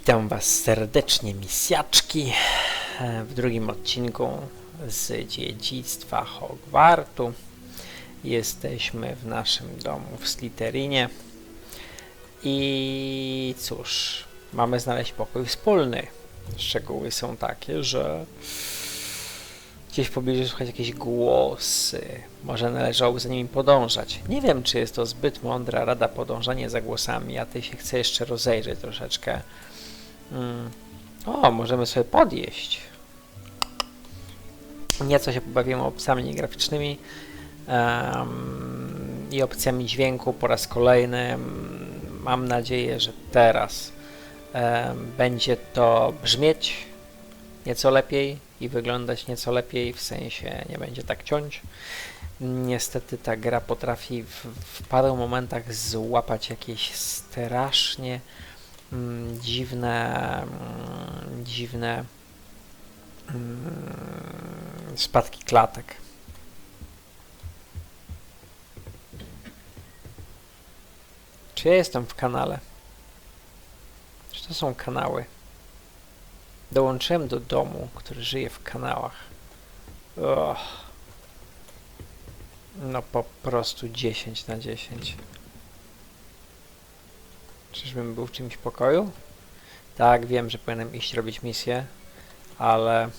Witam Was serdecznie, misjaczki, w drugim odcinku z Dziedzictwa Hogwartu. Jesteśmy w naszym domu w Slytherinie i cóż, mamy znaleźć pokój wspólny. Szczegóły są takie, że gdzieś w pobliżu słychać jakieś głosy. Może należałoby za nimi podążać. Nie wiem, czy jest to zbyt mądra rada podążanie za głosami, a ty się chcę jeszcze rozejrzeć troszeczkę. O, możemy sobie podjeść. Nieco się pobawimy opcjami graficznymi i opcjami dźwięku po raz kolejny. Mam nadzieję, że teraz będzie to brzmieć nieco lepiej i wyglądać nieco lepiej, w sensie nie będzie tak ciąć. Niestety ta gra potrafi w paru momentach złapać jakieś strasznie dziwne spadki klatek. Czy ja jestem w kanale? Czy to są kanały? Dołączyłem do domu, który żyje w kanałach. No po prostu 10 na 10. Czyżbym był w czymś pokoju? Tak, wiem, że powinienem iść robić misję, ale...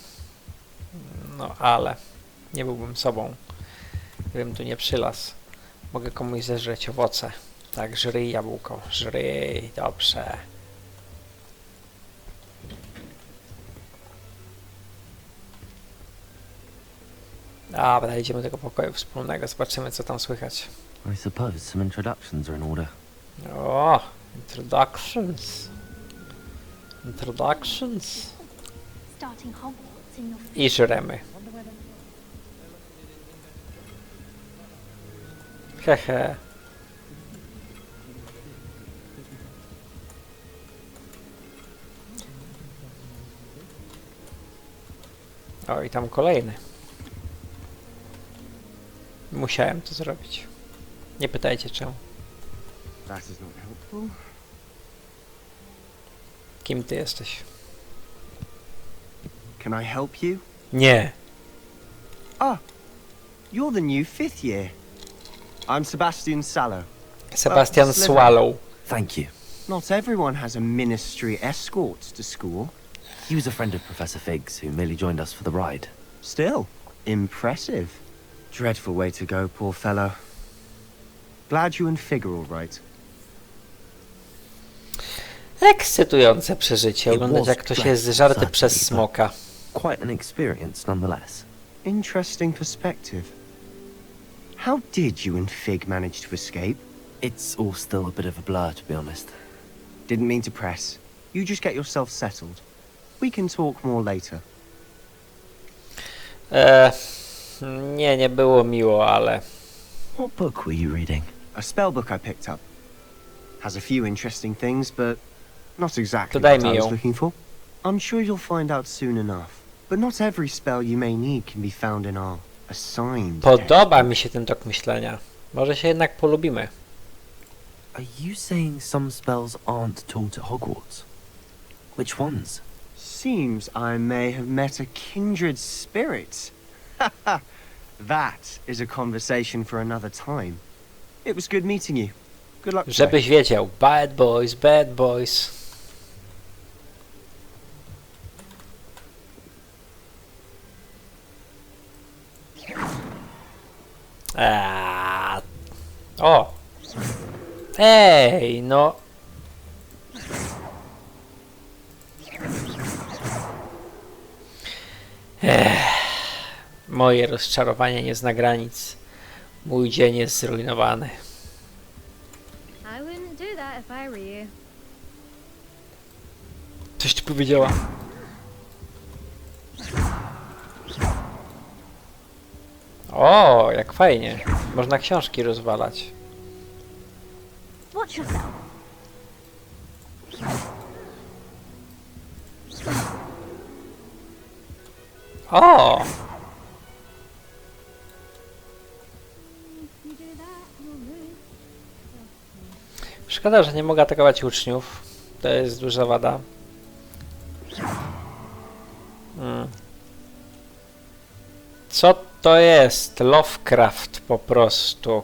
No ale... Nie byłbym sobą, gdybym tu nie przylazł. Mogę komuś zeżreć owoce. Tak, żryj jabłko, żryj, dobrze. Dobra, idziemy do tego pokoju wspólnego, zobaczymy, co tam słychać. I suppose some introductions are in order. O, introductions. Introductions. I żremy. Hehe. O, i tam kolejny. Musiałem to zrobić. Nie pytajcie czemu. That is not helpful. Kim ty jesteś? Can I help you? Nie. Ah, you're the new fifth year. I'm Sebastian Sallow. Sebastian Slytherin. Swallow. Thank you. Not everyone has a ministry escort to school. He was a friend of Professor Fig's, who merely joined us for the ride. Still, impressive. Dreadful way to go, poor fellow. Glad you and Fig are all right. Ekscytujące przeżycie. It Oglądać was jak ktoś dreadful, jest zżarty certainly, przez but smoka. Quite an experience, nonetheless. Interesting perspective. How did you and Fig manage to escape? It's all still a bit of a blur, to be honest. Didn't mean to press. You just get yourself settled. We can talk more later. Nie było miło, ale... What book were you reading? A spell book I picked up. Has a few interesting things, but not exactly Dodaj what mi I was ją. looking for. I'm sure you'll find out soon enough. But not every spell you may need can be found in our assigned Podoba mi się ten tok myślenia. Może się jednak polubimy. Are you saying some spells aren't taught at Hogwarts? Which ones? Seems I may have met a kindred spirit. That is a conversation for another time. It was good meeting you. Good luck today. Żebyś wiedział. Bad boys, bad boys. O! Ej, no! Moje rozczarowanie nie zna granic. Mój dzień jest zrujnowany. I wouldn't do that if I were you. Coś ci powiedziała. O, jak fajnie. Można książki rozwalać. Watch yourself. O! You do that, you'll lose. Szkoda, że nie mogę atakować uczniów. To jest duża wada. Co to jest? Lovecraft po prostu.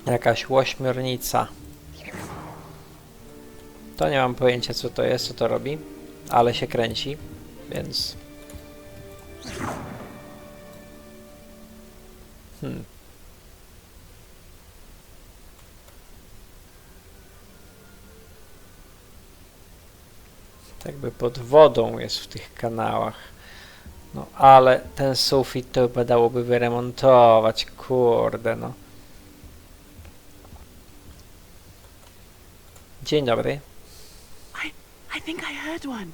Jakaś łośmiornica. To nie mam pojęcia co to jest, co to robi, ale się kręci, więc... Tak jakby pod wodą jest w tych kanałach. No ale ten sufit to chyba dałoby wyremontować, kurde no. Dzień dobry. I think I heard one.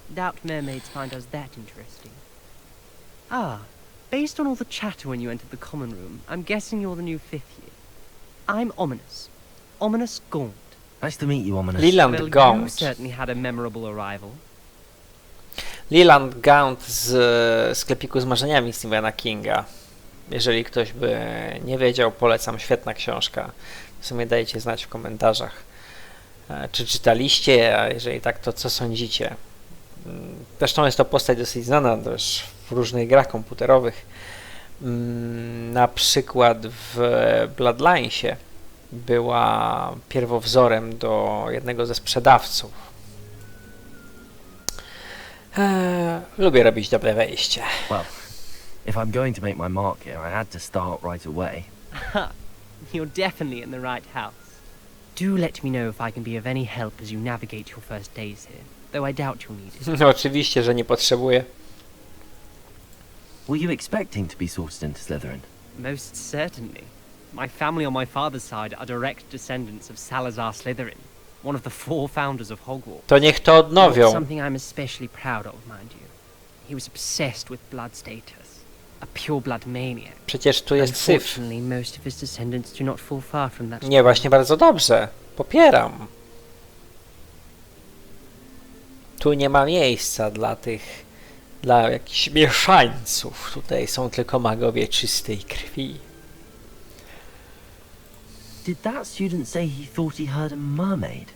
Doubt mermaids find us that interesting. Ah, based on all the chatter when you entered the common room, I'm guessing you're the new fifth year. I'm Ominous. Ominous Gaunt. Nice to meet you, Ominous. Leland Well, you Gaunt. certainly had a memorable arrival. Leland Gaunt z sklepiku z marzeniami Stephena Kinga. Jeżeli ktoś by nie wiedział, polecam, świetna książka. W sumie dajcie znać w komentarzach, czy czytaliście, a jeżeli tak, to co sądzicie. Zresztą jest to postać dosyć znana też w różnych grach komputerowych. Na przykład w Bloodlinesie była pierwowzorem do jednego ze sprzedawców. Lubię robić dobre wejście. Well, if I'm going to make my mark here, I had to start right away. You're definitely in the right house. Do let me know if I can be of any help as you navigate your first days here, though I doubt you'll need it. No, oczywiście, że nie potrzebuję. Were you expecting to be sorted into Slytherin? Most certainly. My family on my father's side are direct descendants of Salazar Slytherin, one of the 4 founders of Hogwarts. To niech to Not odnowią. something I'm especially proud of, mind you. He was obsessed with blood status, a pure-blood maniac. Przecież tu jest syf. Unfortunately, most of his descendants do not fall far from that. Nie, właśnie bardzo dobrze. Popieram. Tu nie ma miejsca dla jakichś mieszańców. Tutaj są tylko magowie czystej krwi. Did that student say he thought he heard a mermaid?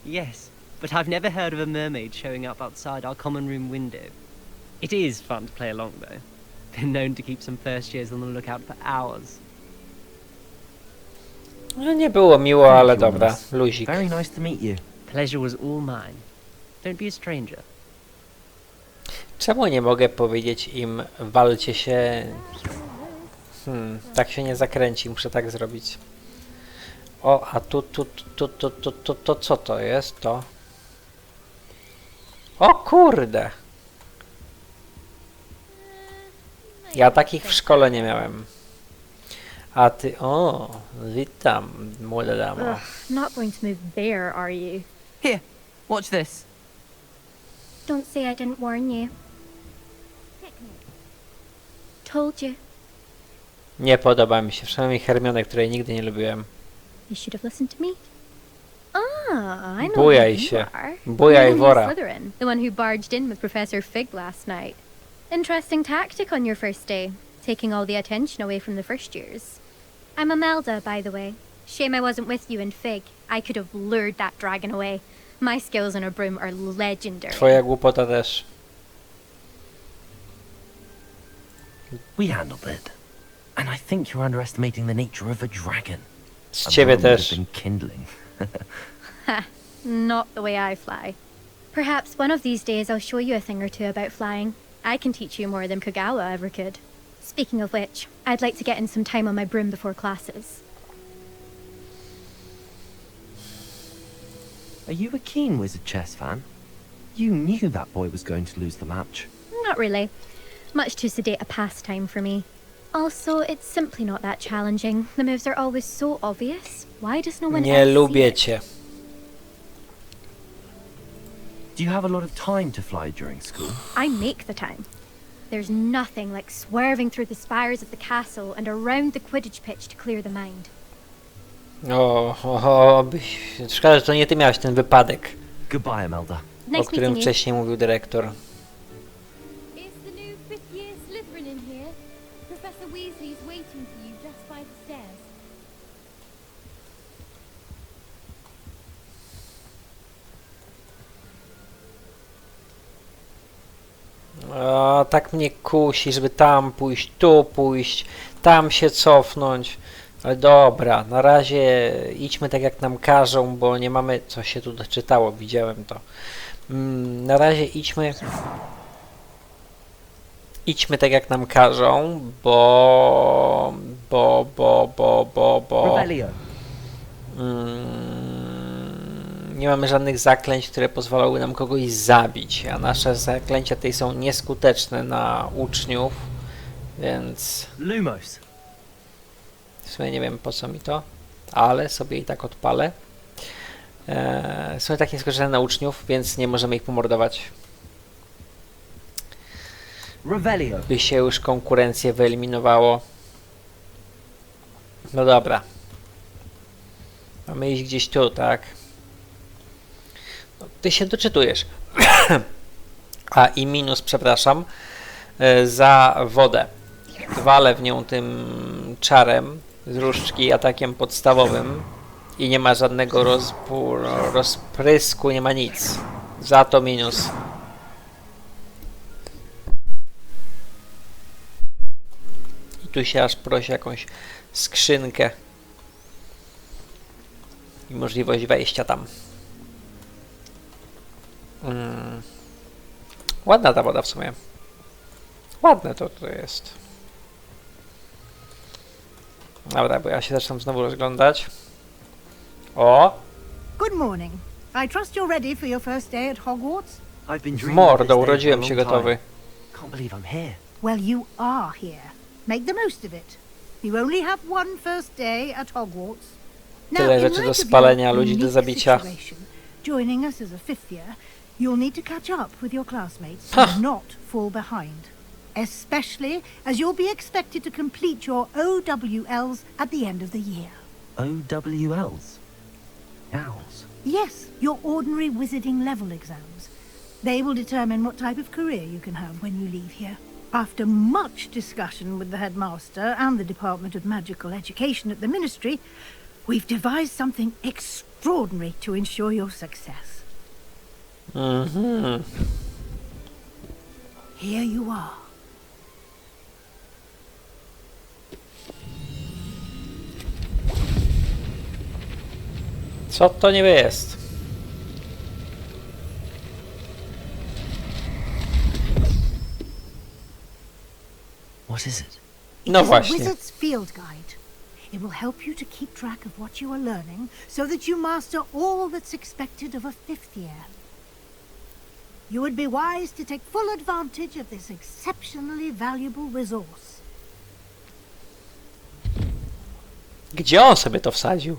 Yes, but I've never heard of a mermaid showing up outside our common room window. It is fun to play along, though. Been known to keep some first years on the lookout for hours. No, nie było miło, ale Thank you, dobra. Ominous. Luzik. Very nice to meet you. Pleasure was all mine. Don't be a stranger. Czemu nie mogę powiedzieć im walcie się... tak się nie zakręci, muszę tak zrobić. O, a to co to jest? To... O kurde! Ja takich w szkole nie miałem. A ty... O, witam, młoda damo. Ugh, not going to move there, are you? Here, watch this. Don't say I didn't warn you. Told you. Nie podoba mi się, przynajmniej Hermione, której nigdy nie lubiłem. You should have listened to me. Ah, I know Bujaj who you się. are. Bujaj You're the new wora. Slytherin, the one who barged in with Professor Fig last night. Interesting tactic on your first day, taking all the attention away from the first years. I'm Imelda, by the way. Shame I wasn't with you in Fig. I could have lured that dragon away. My skills on a broom are legendary. Twoja głupota też. We handled it. And I think you're underestimating the nature of a dragon. Z A ciebie worm would have też. been kindling. Ha, not the way I fly. Perhaps one of these days I'll show you a thing or two about flying. I can teach you more than Kagawa ever could. Speaking of which, I'd like to get in some time on my broom before classes. Are you a keen Wizard chess fan? You knew that boy was going to lose the match. Not really. Much too sedate a pastime for me. Also, it's simply not that challenging. The moves are always so obvious. Why does no one Nie else see lubię it? cię. Do you have a lot of time to fly during school? I make the time. There's nothing like swerving through the spires of the castle and around the Quidditch pitch to clear the mind. Szkoda, że to nie ty miałeś ten wypadek, Goodbye, Imelda. o Nice którym meeting you. wcześniej mówił dyrektor. It's the new fifth year Slytherin in here. Professor Weasley is waiting for you just by the stairs. O, tak mnie kusi, żeby tam pójść, tu pójść, tam się cofnąć. Ale dobra, na razie idźmy tak jak nam każą, bo nie mamy... Co się tu doczytało, widziałem to. Na razie idźmy... Idźmy tak jak nam każą, bo... Revelio. Nie mamy żadnych zaklęć, które pozwalały nam kogoś zabić, a nasze zaklęcia tutaj są nieskuteczne na uczniów, więc Lumos. w sumie nie wiem po co mi to, ale sobie i tak odpalę. Są i tak nieskuteczne na uczniów, więc nie możemy ich pomordować, Revelio. by się już konkurencję wyeliminowało. No dobra. Mamy iść gdzieś tu, tak? No, ty się doczytujesz. A i minus, przepraszam, za wodę. Walę w nią tym czarem z różdżki, atakiem podstawowym i nie ma żadnego rozprysku, nie ma nic. Za to minus. I tu się aż prosi jakąś skrzynkę i możliwość wejścia tam. Ładna ta woda w sumie. Ładne to jest. Dobra, bo ja się zaczynam znowu rozglądać. O! Good morning. I trust you're ready for your first day at Hogwarts? I've been W dreaming of mordo, this day for a urodziłem long się time. gotowy. Can't believe I'm here. Well, you are here. Make the most of it. You only have one first day at Hogwarts. Tyle in rzeczy do light of spalenia, your ludzi do unique zabicia. situation, joining us as a fifth year, you'll need to catch up with your classmates Ha! and not fall behind. Especially as you'll be expected to complete your OWLs at the end of the year. OWLs? Owls? Yes, your ordinary wizarding level exams. They will determine what type of career you can have when you leave here. After much discussion with the headmaster and the Department of Magical Education at the Ministry, we've devised something extraordinary to ensure your success. Here you are. Co to niby jest? What is it? No It is a właśnie. Wizard's Field Guide. It will help you to keep track of what you are learning so that you master all that's expected of a fifth year. You would be wise to take full advantage of this exceptionally valuable resource. Gdzie on sobie to wsadził?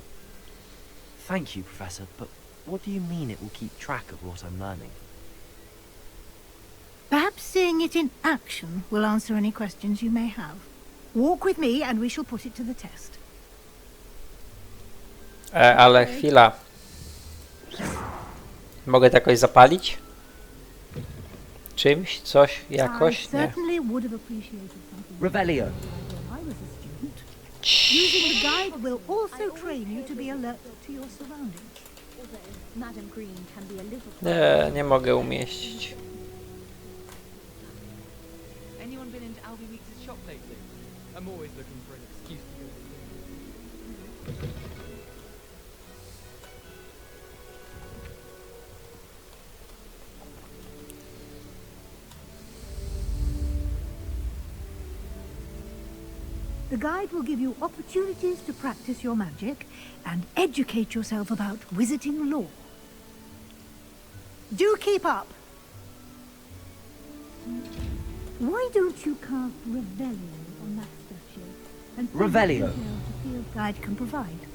Thank you, Professor, but what do you mean it will keep track of what I'm learning? Perhaps seeing it in action will answer any questions you may have. Walk with me and we shall put it to the test. Ale chwila. Mogę to jakoś zapalić? Czymś? Coś? I Jakoś? Nie. certainly would have appreciated something Revelio. when I was a student. Using the guide will also train you to be alert to your surroundings. Madam Green can be a little... Nie mogę umieścić. Anyone been into Albie Weeks' shop lately? I'm always looking for an excuse to go to the The guide will give you opportunities to practice your magic and educate yourself about wizarding lore. Do keep up! Why don't you cast Revelio on that statue and see what Revelio. details the field guide can provide?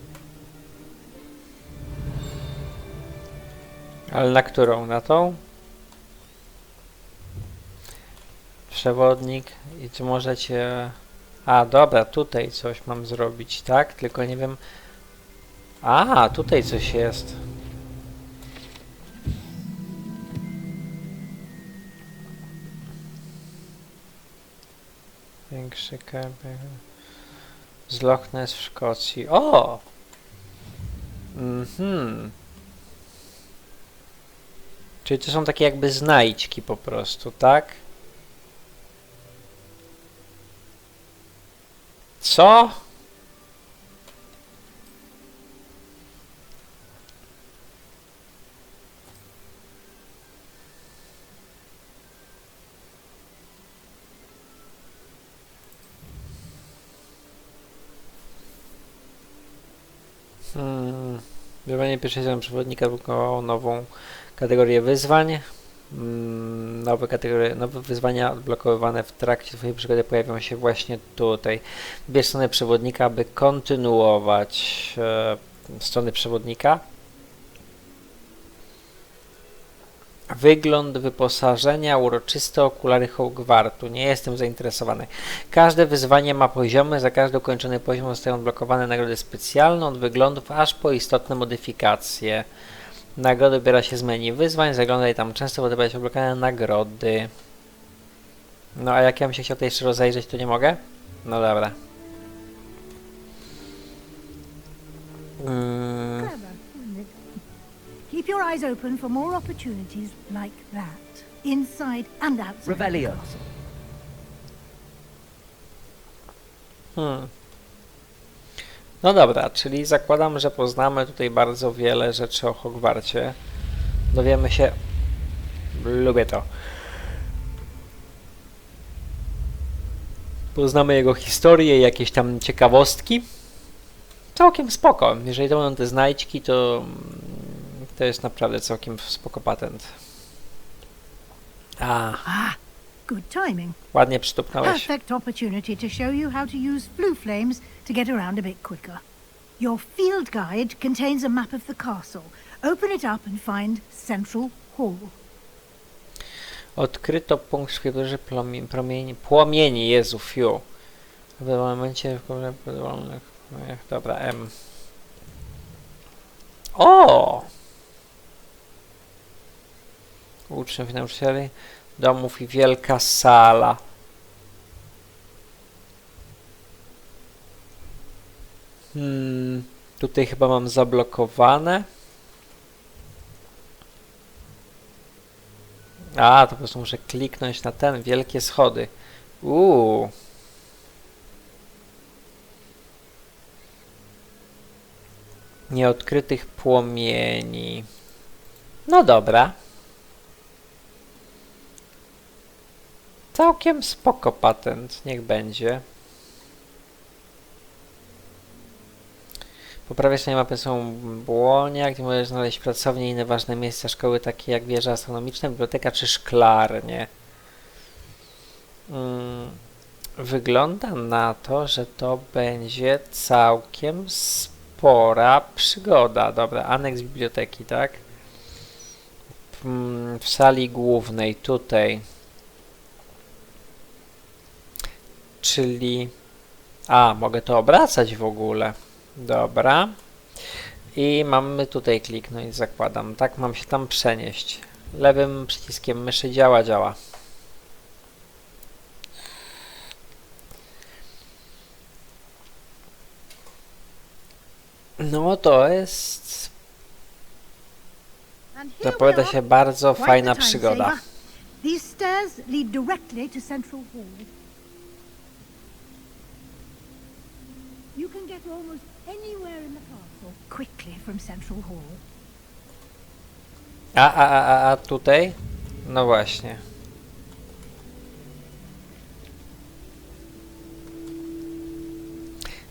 Ale na którą? Na tą? Przewodnik. I czy możecie... A, dobra, tutaj coś mam zrobić, tak? Tylko nie wiem... A, tutaj coś jest. Większy kabel. Z Loch Ness w Szkocji. O! Czyli to są takie jakby znajdźki po prostu, tak? Co? Wybranie pierwszego przewodnika wywołało nową kategorię wyzwań. Nowe wyzwania odblokowywane w trakcie twojej przygody pojawią się właśnie tutaj. Wybierz stronę przewodnika, aby kontynuować strony przewodnika. Wygląd wyposażenia, uroczyste okulary Hogwartu. Nie jestem zainteresowany. Każde wyzwanie ma poziomy, za każdy ukończony poziom zostają odblokowane nagrody specjalne od wyglądów aż po istotne modyfikacje. Nagrody wybiera się z menu wyzwań, zaglądaj tam często, bo odebrać odblokowane nagrody. No a jak ja bym się chciał tutaj jeszcze rozejrzeć, to nie mogę? No dobra. Clever, isn't it? Keep your eyes open for more opportunities like that, inside and outside. Revelio. the castle. No dobra, czyli zakładam, że poznamy tutaj bardzo wiele rzeczy o Hogwarcie. Dowiemy się... Lubię to. Poznamy jego historię, jakieś tam ciekawostki. Całkiem spoko. Jeżeli to będą te znajdźki, to jest naprawdę całkiem spoko patent. Good timing. Ładnie przytupnąłeś. Perfect opportunity to show you how to use blue flames to get around a bit quicker. Your field guide contains a map of the castle. Open it up and find Central Hall. Odkryto punkt szkiełerzy płomieni. Jezu, fiu. W tym momencie... Dobra, M. O! Uczniów i nauczycieli, domów i wielka sala. Tutaj chyba mam zablokowane. A, to po prostu muszę kliknąć na ten, wielkie schody. Nieodkrytych płomieni. No dobra. Całkiem spoko patent, niech będzie. Po prawej stronie mapy są błonia, gdzie możesz znaleźć pracownie i inne ważne miejsca szkoły, takie jak wieża astronomiczna, biblioteka czy szklarnie. Wygląda na to, że to będzie całkiem spora przygoda. Dobra, aneks biblioteki, tak? W sali głównej, tutaj. Czyli... A, mogę to obracać w ogóle. Dobra. I mamy tutaj kliknąć, zakładam. Tak, mam się tam przenieść. Lewym przyciskiem myszy działa. No to jest... Zapowiada się bardzo fajna przygoda. These stairs lead directly to Central Hall. You can get almost anywhere in the castle quickly from Central Hall. A tutaj? No właśnie.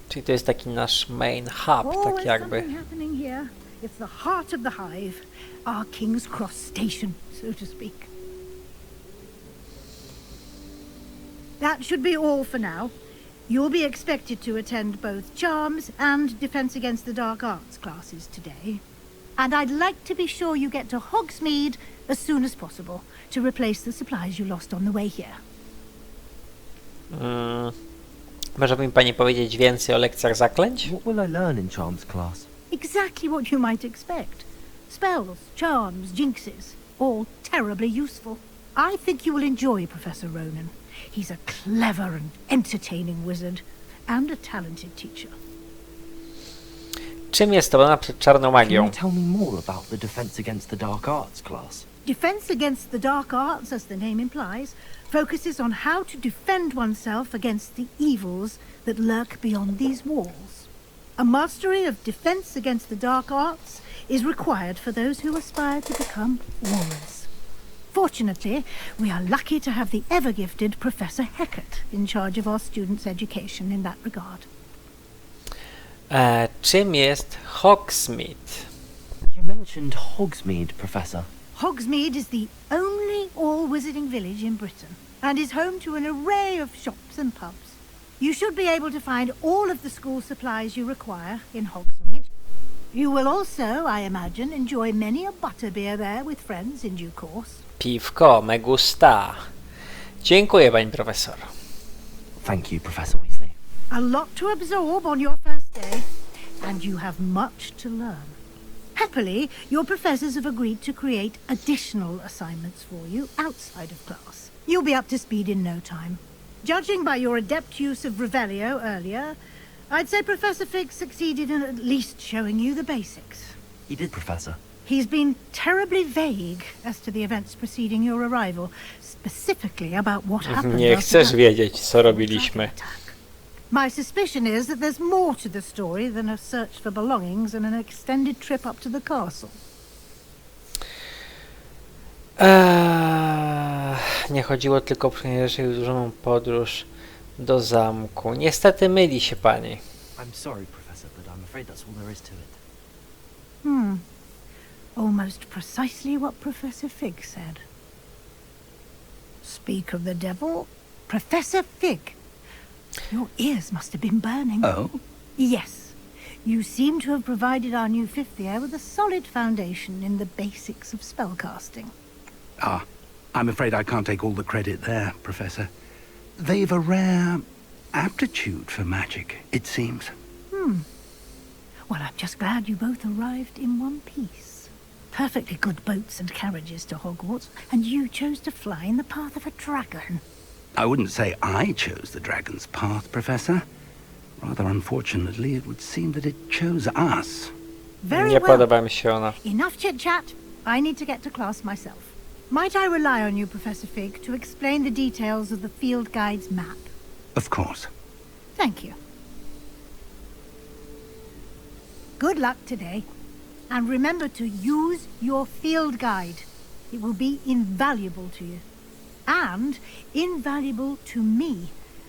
Czyli to jest taki nasz main hub, tak jakby. Happening here. It's the heart of the hive, our King's Cross station, so to speak. That should be all for now. You'll be expected to attend both Charms and Defense Against the Dark Arts classes today. And I'd like to be sure you get to Hogsmeade as soon as possible to replace the supplies you lost on the way here. Może mi pani powiedzieć więcej o lekcjach zaklęć? What will I learn in Charms class? Exactly what you might expect. Spells, charms, jinxes, all terribly useful. I think you will enjoy Professor Ronan. He's a clever and entertaining wizard, and a talented teacher. Czym jest obrona przed czarną Can you magią? tell me more about the Defense Against the Dark Arts class? Defense against the dark arts, as the name implies, focuses on how to defend oneself against the evils that lurk beyond these walls. A mastery of defense against the dark arts is required for those who aspire to become warriors. Fortunately, we are lucky to have the ever-gifted Professor Hecat in charge of our students' education in that regard. Czym jest Hogsmeade? You mentioned Hogsmeade, Professor. Hogsmeade is the only all-wizarding village in Britain and is home to an array of shops and pubs. You should be able to find all of the school supplies you require in Hogsmeade. You will also, I imagine, enjoy many a butterbeer there with friends in due course. Piwko, me gusta. Dziękuję, pani profesor. Thank you, Professor Weasley. A lot to absorb on your first day, and you have much to learn. Happily, your professors have agreed to create additional assignments for you outside of class. You'll be up to speed in no time. Judging by your adept use of Revelio earlier, I'd say Professor Fig succeeded in at least showing you the basics. He did, Professor. He's been terribly vague as to the events preceding your arrival, specifically about what happened Nie after chcesz that wiedzieć, co robiliśmy. attack. My suspicion is that there's more to the story than a search for belongings and an extended trip up to the castle. Nie chodziło tylko o przyjęcie i złożoną podróż do zamku. Niestety myli się pani. I'm sorry, Professor, but I'm afraid that's all there is to it. Almost precisely what Professor Fig said. Speak of the devil, Professor Fig. Your ears must have been burning. Oh? Yes. You seem to have provided our new fifth year with a solid foundation in the basics of spellcasting. Ah, I'm afraid I can't take all the credit there, Professor. They've a rare aptitude for magic, it seems. Well, I'm just glad you both arrived in one piece. Perfectly good boats and carriages to Hogwarts, and you chose to fly in the path of a dragon. I wouldn't say I chose the dragon's path, Professor. Rather unfortunately, it would seem that it chose us. Very Nie well. podoba mi się ona. Enough chit-chat. I need to get to class myself. Might I rely on you, Professor Fig, to explain the details of the field guide's map? Of course. Thank you. Good luck today. And remember to use your field guide. It will be invaluable to you. And invaluable to me,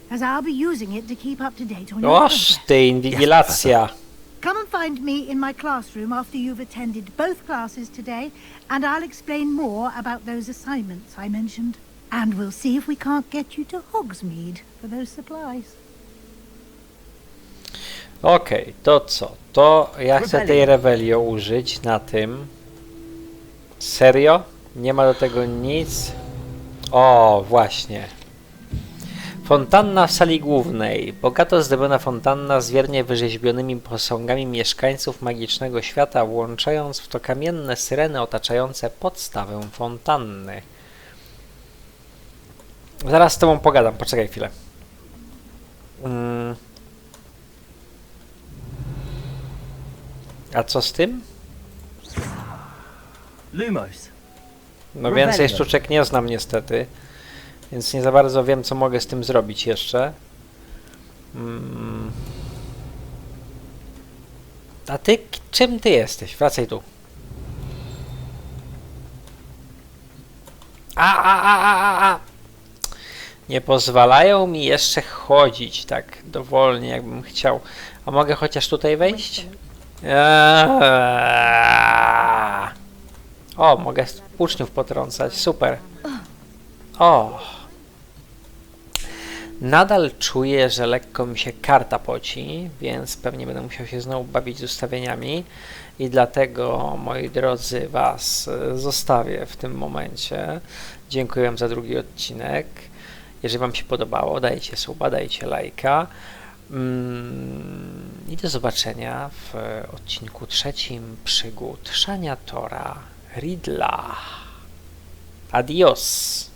as I'll be using it to keep up to date on your Oż progress. ty, inwigilacja. Come and find me in my classroom after you've attended both classes today, and I'll explain more about those assignments I mentioned. And we'll see if we can't get you to Hogsmeade for those supplies. Okej, to co? To ja chcę tej Revelio użyć na tym. Serio? Nie ma do tego nic? O, właśnie. Fontanna w sali głównej. Bogato zdobiona fontanna z wiernie wyrzeźbionymi posągami mieszkańców magicznego świata, włączając w to kamienne syreny otaczające podstawę fontanny. Zaraz z tobą pogadam, poczekaj chwilę. A co z tym? Lumos. No więcej sztuczek nie znam niestety, więc nie za bardzo wiem, co mogę z tym zrobić jeszcze. A ty, czym ty jesteś? Wracaj tu. A! Nie pozwalają mi jeszcze chodzić tak dowolnie, jakbym chciał. A mogę chociaż tutaj wejść? O, mogę uczniów potrącać. Super. O. Nadal czuję, że lekko mi się karta poci, więc pewnie będę musiał się znowu bawić z ustawieniami i dlatego, moi drodzy, was zostawię w tym momencie. Dziękuję wam za drugi odcinek. Jeżeli wam się podobało, dajcie suba, dajcie lajka. I do zobaczenia w odcinku 3 przygód Szaniatora Riddla. Adios!